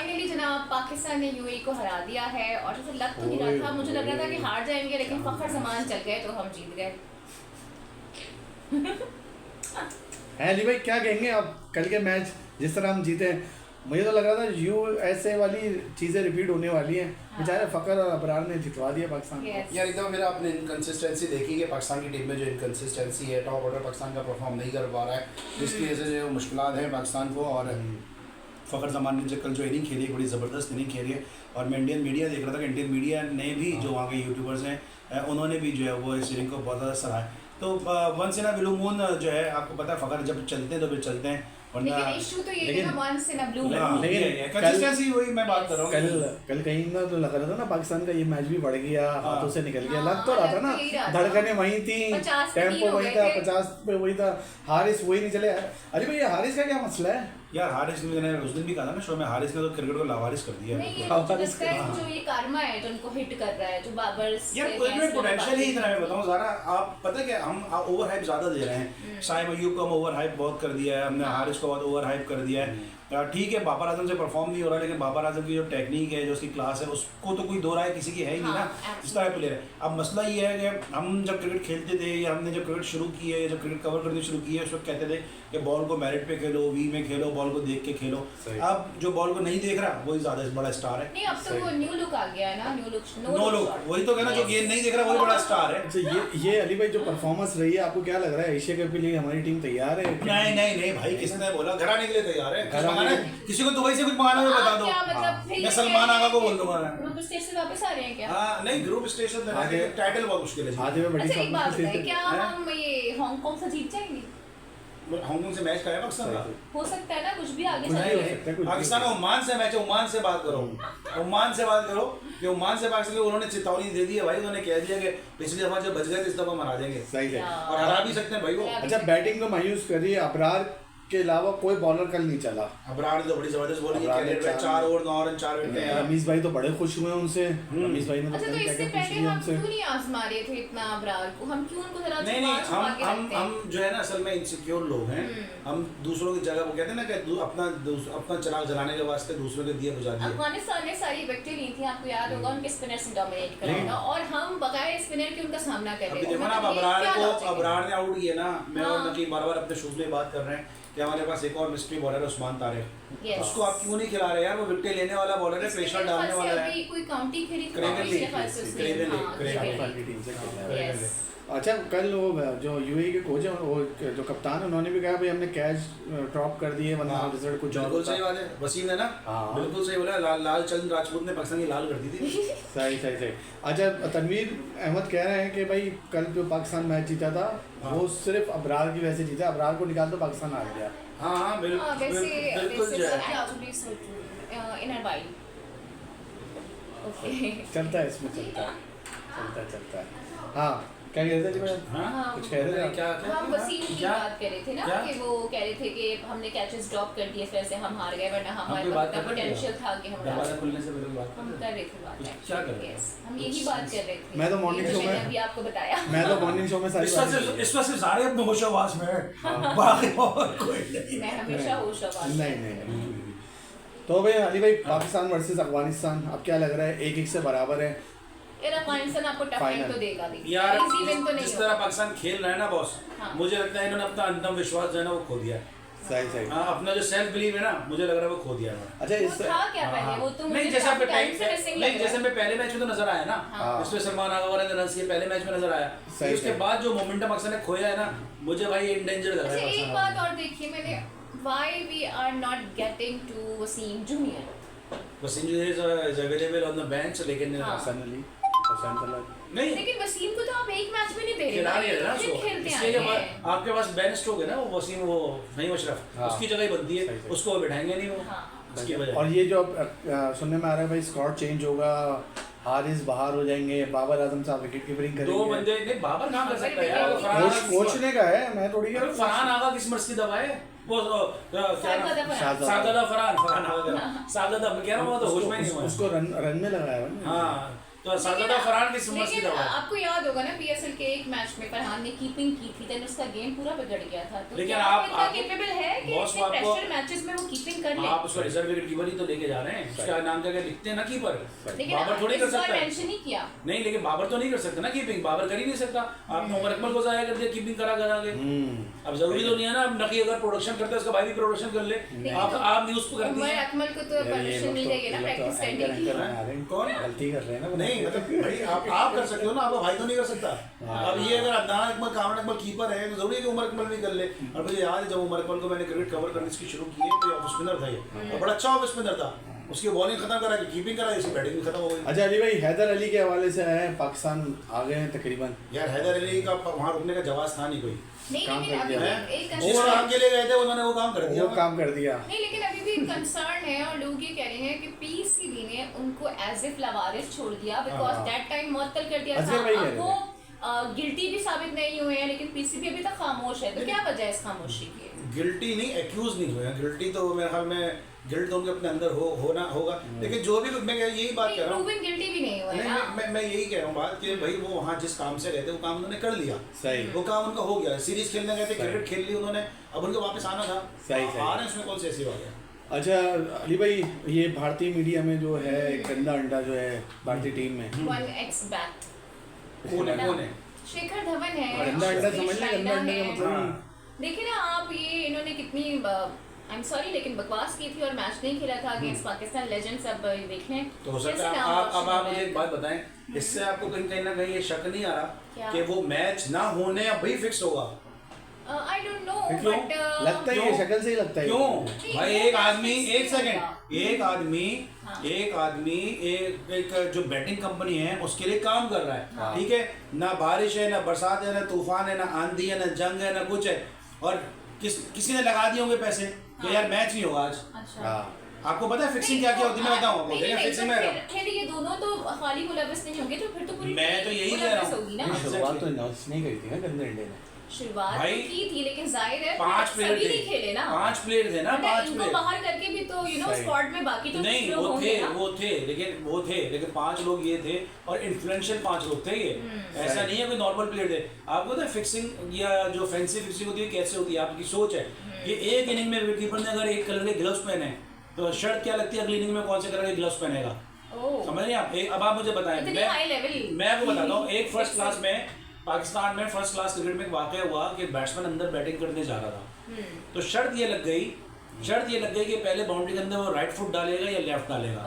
Finally जनाब पाकिस्तान ने UAE को हरा दिया है और ऐसे लग तो नहीं रहा था, मुझे लग रहा था कि हार जाएंगे लेकिन फखर जमान चल गए तो हम जीत गए। अली भाई क्या कहेंगे आप कल के मैच जिस तरह हम जीते हैं? मुझे तो लग रहा था यूएसए वाली चीज़ें रिपीट होने वाली हैं। बेचारे फ़खर और अबरार ने जितवा दिया पाकिस्तान को। यार एकदम मेरा आपने इनकन्सिस्टेंसी देखी कि पाकिस्तान की टीम में जो इनकन्सिस्टेंसी है, टॉप ऑर्डर पाकिस्तान का परफॉर्म नहीं कर पा रहा है, जिसकी वजह से जो मुश्किलात हैं पाकिस्तान को। और फ़खर जमान ने जो कल जो इनिंग खेली बड़ी ज़बरदस्त इनिंग खेली है। और मैं इंडियन मीडिया देख रहा था कि इंडियन मीडिया ने भी जो वहाँ के यूट्यूबर्स हैं उन्होंने भी जो है वो इस इनिंग को बहुत ज़्यादा सराहा। तो once in a blue moon जो है, आपको पता है फ़खर जब चलते हैं तो फिर चलते हैं, लेकिन इशू तो ये है ना once in a blue moon. लेकिन कंसिस्टेंसी वही मैं बात कर रहा हूँ। कल कहीं ना तो लग रहा था ना पाकिस्तान का ये मैच भी बढ़ गया, हाथों से निकल गया। लग तो रहा था ना, धड़कने वहीं थी, टेम्पो वही था, 50 पे वही था। हारिस वही नहीं चले। अरे भाई ये हारिस का क्या मसला है यार? हारिस ने, मैंने उस दिन भी कहा था ना शो में, हारिस ने तो क्रिकेट को लावारिस कर दिया नहीं, जो ये कारमा है जो उनको हिट कर रहा है, जो बाबर यार कोई पोटेंशियल ही इतना है। बताऊं ज़रा, आप पता है क्या, हम ओवर हाइप ज़्यादा दे रहे हैं। शाइम अय्यूब को हम ओवर हाइप बहुत कर दिया है हमने, हारिस को बहुत ओवर हाइप कर दिया है। ठीक है बाबर आजम से परफॉर्म नहीं हो रहा, लेकिन बाबर आजम की जो टेक्निक है, जो उसकी क्लास है, उसको तो कोई दो राय किसी की है ही नहीं ना, इस तरह प्लेयर है। अब मसला ये है कि हम जब क्रिकेट खेलते थे या हमने जब क्रिकेट शुरू की है, जब क्रिकेट कवर करनी शुरू की है, उस वक्त कहते थे कि बॉल को मेरिट पे खेलो, वी में खेलो, बॉल को देख के खेलो। अब जो बॉल को नहीं देख रहा वही ज़्यादा बड़ा स्टार है। नहीं, अब तो वो न्यू लुक आ गया है ना, नो लुक, वही तो कहना, जो गेंद नहीं देख रहा वही बड़ा स्टार है। अच्छा ये अली भाई जो परफॉर्मेंस रही है, आपको क्या लग रहा है एशिया कप के लिए हमारी टीम तैयार है? नहीं भाई, किसने बोला घर आने के लिए तैयार है? किसी को दुबई से कुछ मंगाना हो बता दो, मैं सलमान आगा को बोल दूंगा। ग्रुप स्टेज से वापस आ रहे हैं क्या? हाँ नहीं, ग्रुप स्टेशन टाइटल बहुत मुश्किल है। अच्छा एक बात बताइए, क्या हम ये हांगकांग से जीत जाएंगे? हांगकांग से मैच कराया पाकिस्तान का? हो सकता है ना, कुछ भी आगे चल सकता है। पाकिस्तान का ओमान से मैच है, ओमान से बात करो, ओमान से बात करो कि ओमान से पाकिस्तान को उन्होंने चेतावनी दे दी है भाई। उन्होंने कह दिया कि पिछली दफा जब बच गए तो इस दफा हम हरा देंगे। सही है, और हरा भी सकते हैं भाई वो। अच्छा बैटिंग को मायूस करिए, अबरार के अलावा कोई बॉलर कल नहीं चला। अबरार ने तो बड़ी जबरदस्त बॉलिंग की, 4 ओवर 9 रन 4 विकेट हैं। रमीज भाई तो बड़े खुश हुए उनसे। रमीज भाई ने अच्छा, तो इससे पहले हम क्यों नहीं आजमा रहे थे इतना अबरार को? हम क्यों उनको जरा नहीं, हम जो है ना असल में इनसिक्योर लोग हैं। हम दूसरों की जगह, वो कहते हैं ना कि अपना चिराग जलाने के वास्ते दूसरों के दिए बुझा दिए। अफगानिस्तान ने सारी विकेटें ली थी, आपको याद होगा, उनके स्पिनर से डोमिनेट कर रहा था और हम बगैर स्पिनर के उनका सामना कर रहे थे। देखो ना, अबरार ने आउट किया ना, मैं और नकीब बार-बार अपने शूज में बात कर रहे हैं कि हमारे पास एक और मिस्ट्री बॉलर है उस्मान तारिक। उसको आप क्यों नहीं खिला रहे यार? वो विकेट लेने वाला बॉलर है, प्रेशर डालने वाला है। कोई काउंटी खेली अच्छा कल वो जो यूएई के कोच है, वो जो कप्तान है, उन्होंने भी कहा भाई हमने कैच ड्रॉप कर दिए वरना रिजल्ट कुछ बिल्कुल सही बात है। वसीम है ना, बिल्कुल सही बोला। लाल चंद राजपूत ने पाकिस्तान की लाल कर दी थी। सही। अच्छा तनवीर अहमद कह रहे हैं कि भाई कल जो पाकिस्तान मैच जीता था वो सिर्फ अबरार की वजह से जीता, अबरार को निकाल तो पाकिस्तान हार गया। हाँ बिल्कुल चलता है इसमें, चलता है। हाँ क्या कह रहे थे? कुछ कह रहे थे? हम वसीम की बात कर रहे थे ना कि वो कह रहे थे कि हमने कैचेस ड्रॉप कर दिए, इस वजह से हम हार गए, वरना हमारे पास पोटेंशियल था कि हम खुलने से पहले बात हम कर रहे थे बात। क्या कर रहे थे? हम यही बात कर रहे थे। मैं तो मॉर्निंग शो में अभी आपको बताया, मैं तो मॉर्निंग शो में इस वक्त सिर्फ सारे अपने होशोवास में बाकी और कोई नहीं। मैं हमेशा होशोवास। नहीं। तो भाई अली भाई, पाकिस्तान वर्सेस अफगानिस्तान अब क्या लग रहा है? 1-1 से बराबर है। अफगानिस्तान आपको टफ टाइम तो देगा भी यार। इजी विन तो नहीं। जिस तरह पाकिस्तान खेल रहा है ना बॉस, मुझे लगता है इन्होंने अपना अंतिम विश्वास जो है ना वो खो दिया। सही। हाँ, अपना जो सेल्फ बिलीव है ना, मुझे लग रहा है वो खो दिया है। अच्छा इस था क्या पहले? वो तो नहीं, जैसे मैं पहले मैच में तो नजर आया ना, इसमें सलमान आगा वाले ने रन किए, पहले मैच में नजर आया। उसके बाद जो मोमेंटम अक्सर ने खोया है ना, मुझे भाई इंडेंजर लग रहा है। एक बात और देखिए मैंने, why we are not getting to Wasim junior. Wasim junior is available on the bench, लेकिन नहीं, लेकिन वसीम को तो आप एक मैच में नहीं दे रहे, खिला रहे हैं ना उसको। आपके पास बेन स्टोक है ना, वो वसीम, वो नहीं अशरफ, उसकी जगह ही बनती है, उसको बैठाएंगे नहीं वो, उसकी वजह। और ये जो सुनने में आ रहा है भाई स्क्वाड चेंज होगा, हारिस बाहर हो जाएंगे, बाबर आजम साहब विकेट कीपिंग करेंगे। 2 बंदे नहीं, बाबर काम कर सकता है यार, कोच ने कहा है, मैं थोड़ी कह। फरहान आगा किस मर्ज की दवा है वो? सागदा फरहान आगा, सागदा मैं कह रहा हूं, वो तो होश में नहीं हुआ, उसको रन में लगाया है। हां तो साजिदा फरहान की समझ की लेकिन दवा। आपको याद होगा ना पीएसएल के एक मैच में फरहान ने कीपिंग की थी, देन उसका गेम पूरा बिगड़ गया था। तो लेकिन क्या आप इतना कैपेबल है कि बॉस इतने आपको प्रेशर मैचेस में वो कीपिंग कर ले? आप उसको रिजर्व विकेट कीपर ही तो लेके जा रहे हैं, उसका नाम क्या लिखते हैं ना कीपर। लेकिन बाबर थोड़ी कर इस बार सकता है। मेंशन ही किया नहीं, लेकिन बाबर तो नहीं कर सकता ना कीपिंग, बाबर कर ही नहीं सकता। आपने उमर अकमल को जाया कर दिया कीपिंग करा के। अब जरूरी तो नहीं है ना, अब नकी अगर प्रोडक्शन करता है उसका भाई भी प्रोडक्शन कर ले। आप न्यूज़ को करती उमर हैं। अकमल को तो परमिशन मिल जाएगी ना प्रैक्टिस करने की। कौन गलती कर रहे हैं ना? नहीं, मतलब भाई आप कर सकते हो ना, आपका भाई तो नहीं कर सकता। अब ये अगर अदनान अकमल, कामरान अकमल कीपर है तो जरूरी है कि उमर अकमल भी कर ले। और मुझे याद है जब उमर अकमल को मैंने क्रिकेट कवर करने की शुरू की है तो ऑफ स्पिनर था ये, और बड़ा अच्छा ऑफ स्पिनर था। उसकी बॉलिंग खत्म करा कि कीपिंग करा, इसकी बैटिंग भी खत्म हो गई। अच्छा अली भाई, हैदर अली के हवाले से है, पाकिस्तान आ गए हैं तकरीबन। यार हैदर अली का वहाँ रुकने का जवाब था नहीं कोई। नहीं, काम लेकिन कर अभी दिया भी एक जिस काम के लिए गए थे उन्होंने वो काम कर दिया। वो काम कर दिया। नहीं, लेकिन अभी भी कंसर्न है और लोग ये कह रहे हैं कि पीसीबी ने उनको एज इफ लवारिस छोड़ दिया, बिकॉज दैट टाइम मुअत्तल कर दिया था। अब वो गिल्टी भी साबित नहीं हुए हैं, लेकिन पीसीबी अभी तक खामोश है। तो क्या वजह है इस खामोशी की? गिल्टी नहीं, एक्यूज नहीं हुए हैं। गिल्टी तो मेरे ख्याल में गिल्ट तो उनके अपने अंदर होना होगा, लेकिन जो भी मैं यही बात कह रहा हूँ, प्रूवन गिल्टी भी नहीं हुआ है ना। मैं यही कह रहा हूँ बात कि भाई वो वहाँ जिस काम से गए थे वो काम उन्होंने कर लिया। सही, वो काम उनका हो गया। सीरीज खेलने गए थे, क्रिकेट खेल ली उन्होंने, अब उनको वापस आना था। सही आ रहे हैं, उसमें कौन सी ऐसी बात है? अच्छा अली भाई, ये भारतीय मीडिया में जो है गंदा अंडा जो है भारतीय टीम में 1x बैट कौन है? शेखर धवन है। गंदा अंडा और समझ ले, गंदा अंडा का है। मतलब देखिए ना आप, ये इन्होंने कितनी आई एम सॉरी लेकिन बकवास की थी और मैच नहीं खेला था अगेंस्ट पाकिस्तान लेजेंड्स। अब देख लें तो हो सकता है अब आप मुझे एक बात बताएं, इससे आपको कहीं ना कहीं ये शक नहीं आ रहा कि वो मैच ना होने अब भी फिक्स होगा? आई डोंट नो, क्यों? बट लगता है, ये शक्ल से ही लगता है। क्यों भाई? एक आदमी, एक सेकंड, एक आदमी एक जो बैटिंग कंपनी है उसके लिए काम कर रहा है, ठीक है ना? बारिश है, ना बरसात है, ना तूफान है, ना आंधी है, ना जंग है, ना कुछ है, और किसी ने लगा दिए होंगे पैसे कि यार मैच नहीं होगा आज। अच्छा, आपको पता है फिक्सिंग क्या क्या होती है? मैं बताऊं आपको। देखिए फिक्सिंग में फिर ये दोनों तो खाली मुलविस नहीं होंगे, तो फिर तो पूरी मैं तो यही कह रहा हूं। होगी ना। शुरुआत तो नॉस नहीं करी थी ना गंदे अंडे ने। शुरुआत भाई, तो की थी, लेकिन जाहिर है 5 प्लेयर सभी थे, नहीं खेले ना। 5 प्लेयर थे ना, 5 इनको प्लेयर बाहर करके भी तो स्क्वाड में बाकी तो नहीं, लोग होंगे ना। वो थे लेकिन 5 लोग ये थे और इन्फ्लुएंशियल 5 लोग थे ये। ऐसा नहीं है कोई नॉर्मल प्लेयर थे। आपको पता है फिक्सिंग या जो फैंसी फिक्सिंग होती है कैसे होती है? आपकी सोच है कि एक इनिंग में विकेटकीपर ने अगर एक कलर के ग्लव्स पहने तो शर्ट क्या लगती है अगली इनिंग में कौन से कलर के ग्लव्स पहनेगा? समझ रहे हैं आप? अब आप मुझे बताएं, मैं आपको बताता हूँ। एक फर्स्ट क्लास में पाकिस्तान में फर्स्ट क्लास क्रिकेट में एक वाकया हुआ कि बैट्समैन अंदर बैटिंग करने जा रहा था, तो शर्त ये लग गई कि पहले बाउंड्री के अंदर वो राइट फुट डालेगा या लेफ्ट डालेगा।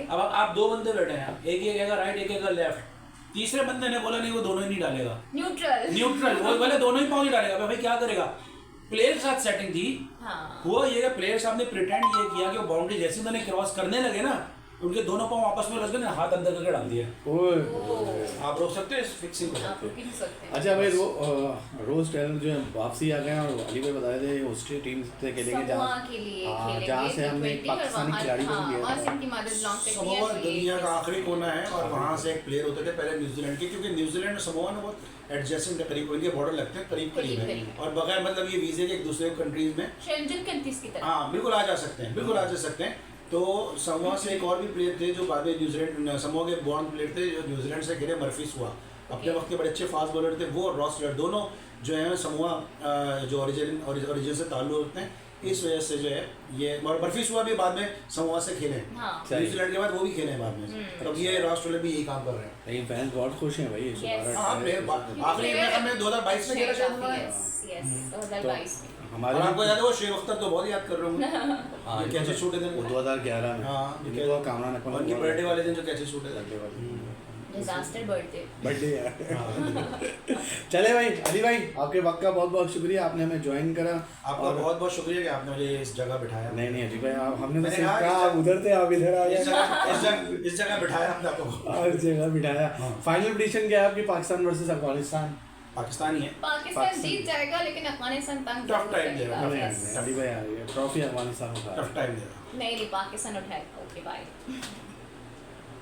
अब आप 2 बंदे बैठे हैं, एक ही कहेगा राइट, एक कहेगा लेफ्ट। तीसरे बंदे ने बोला नहीं वो दोनों ही नहीं डालेगा, न्यूट्रल वो बोले दोनों ही पाँव ही डालेगा। भाई क्या करेगा? प्लेयर के साथ सेटिंग थी। हुआ ये प्लेयर साहब ने प्रिटेंड ये किया कि वो बाउंड्री जैसे उन्होंने क्रॉस करने लगे ना, उनके दोनों पाँव आपस में लग गए, हाथ अंदर करके डाल दिया। आप रोक सकते हैं इस फिक्सिंग को? अच्छा भाई, रोज टेलर जो है वापसी आ गए और अली भाई बताए थे ऑस्ट्रेलिया टीम से खेलेंगे जहाँ से हमने पाकिस्तानी खिलाड़ी को समोआ दुनिया का आखिरी कोना है और वहाँ से एक प्लेयर होते थे पहले न्यूजीलैंड के, क्योंकि न्यूजीलैंड और समोआ में बहुत एडजस्टिंग है, करीब इनके बॉर्डर लगते हैं, करीब है, और बगैर मतलब ये वीजे के एक दूसरे कंट्रीज में हाँ बिल्कुल आ जा सकते हैं। तो समोआ से एक और भी प्लेयर थे जो बाद में न्यूजीलैंड, समोआ के बॉर्न प्लेयर थे जो न्यूजीलैंड से खेले, मर्फी हुआ अपने वक्त के बड़े अच्छे फास्ट बॉलर थे वो, और रॉस टेलर, दोनों जो है समोआ जो ओरिजिन से ताल्लुक रखते हैं। इस वजह से जो है ये, और मर्फी हुआ भी बाद में समोआ से खेले, न्यूजीलैंड के बाद वो भी खेले हैं बाद में। अब ये रॉस टेलर भी यही काम कर रहे हैं। फैंस बहुत खुश हैं भाई। आखिरी में 2022 में खेला शायद हमारे, आपको याद है वो शेख अख्तर तो बहुत याद कर रहा हूँ। ये कैसे शूट है 2011 में। हाँ, कामरान अकमल उनकी बर्थडे वाले दिन जो कैसे शूट है, डिजास्टर बर्थडे यार। चले भाई, अली भाई आपके वक्त का बहुत बहुत शुक्रिया, आपने हमें ज्वाइन करा। आपका बहुत बहुत शुक्रिया कि आपने मुझे इस जगह बिठाया। नहीं अली भाई, हमने तो सिर्फ कहा आप उधर थे, आप इधर आ गए। इस जगह बिठाया हमने आपको, हर जगह बिठाया। फाइनल प्रेडिक्शन क्या है आपकी पाकिस्तान वर्सेस अफगानिस्तान? पाकिस्तान ही है। पाकिस्तान जीत जाएगा, लेकिन अफगानिस्तान तंग टफ टाइम देगा। अली भाई आ रही है, ट्रॉफी अफगानिस्तान को टफ टाइम देगा। नहीं, पाकिस्तान उठाएगा। Okay bye.